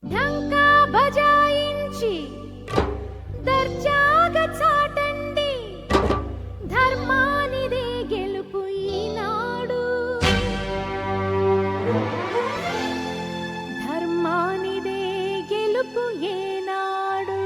ఢంకా బజాయించి దర్జాగా చాటండి, ధర్మానిదే గెలుపు ఈనాడు, ధర్మానిదే గెలుపు ఏనాడు.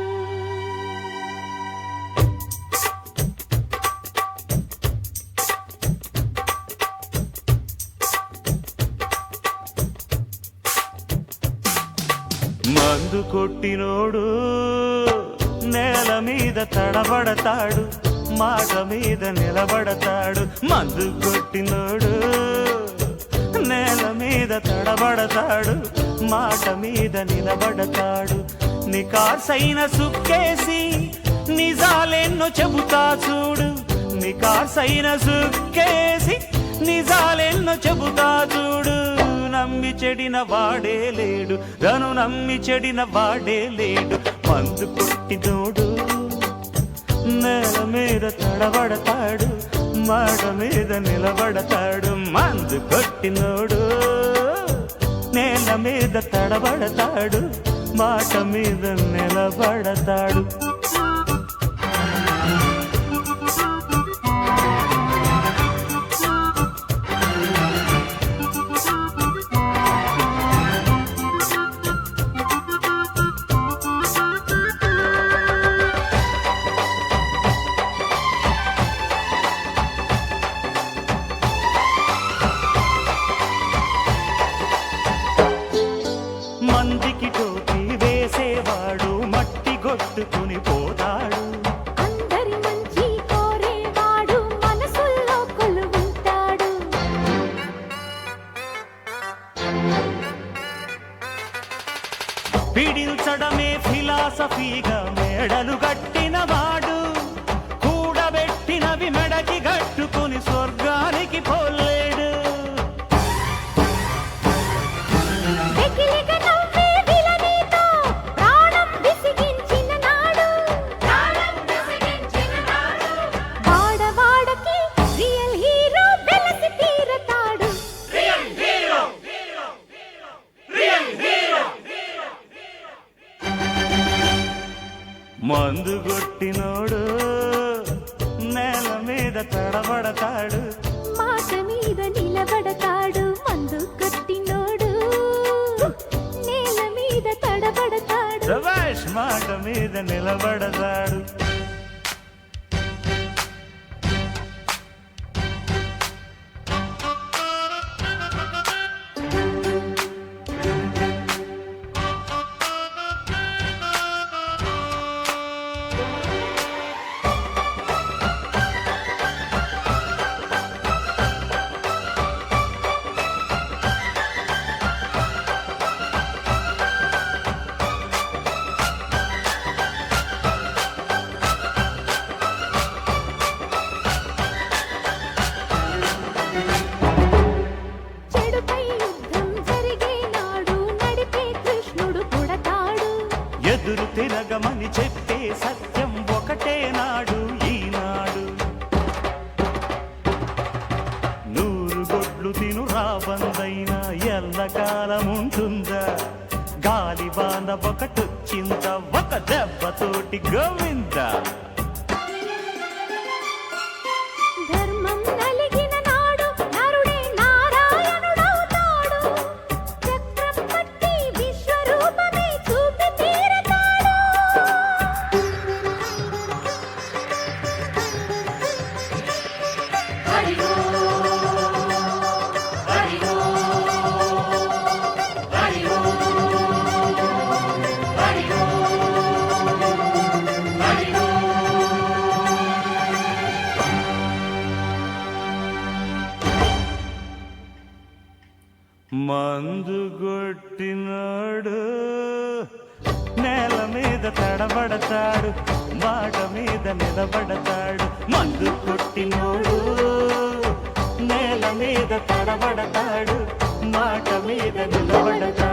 మందు కొట్టినోడు నేల మీద తడబడతాడు, మాట మీద నిలబడతాడు. మందు కొట్టినోడు నేల మీద తడబడతాడు, మాట మీద నిలబడతాడు. నికార్సైన సుక్కేసి నిజాలెన్నో చెబుతా చూడు, నికార్సైన సుక్కేసి నిజాలెన్నో చెబుతా చూడు. నమ్మి చెడిన వాడే లేడు, నన్ను నమ్మి చెడిన వాడే లేడు. మందు కొట్టినోడు నేల మీద తడబడతాడు, మాట మీద నిలబడతాడు. మందు కొట్టినోడు నేల మీద తడబడతాడు, మాట మీద నిలబడతాడు. మందికి టోపీ వేసేవాడు మట్టి కొట్టుకుని పోతాడు, అందరి మంచి కోరేవాడు మనసుల్లో కొలువుంటాడు. పీడించడమే ఫిలాసఫీగా మేడలు కట్టినవాడు, కూడబెట్టినవి మెడకి కట్టుకుని స్వర్గానికి పోలేడు. వెకిలిగా నవ్వే విలనీతో ప్రాణం విసిగించిన నాడు, వాడవాడకి రియల్ హీరో వెలసి తీరతాడు. మందు కొట్టినోడు నేల మీద తడబడతాడు, మాట మీద నిలబడతాడు. మందు కొట్టినోడు నేల మీద తడబడతాడు, శభాష్ మాట మీద నిలబడతాడు. చెడుపై యుద్ధం జరిగే నాడు నడిపే కృష్ణుడు పుడతాడు. ఎదురు తిరగమని చెప్పే సత్యం ఒకటే నాడు ఈనాడు. నూరు గొడ్లు తిను రాబందైనా ఎల్లకాలముంటుందా, గాలి బాన ఒకటొచ్చిందా, ఒక దెబ్బతోటి గోవిందా. ధర్మం నలిగిన నాడు నరుడే నారాయణుడవుతాడు. చక్రం పట్టి విశ్వరూపమే చూపి తీరతాడు. మందు కొట్టినాడు నేల మీద తడబడతాడు, మాట మీద నిలబడతాడు. మందు కొట్టినోడు నేల మీద తడబడతాడు, మాట మీద నిలబడతాడు.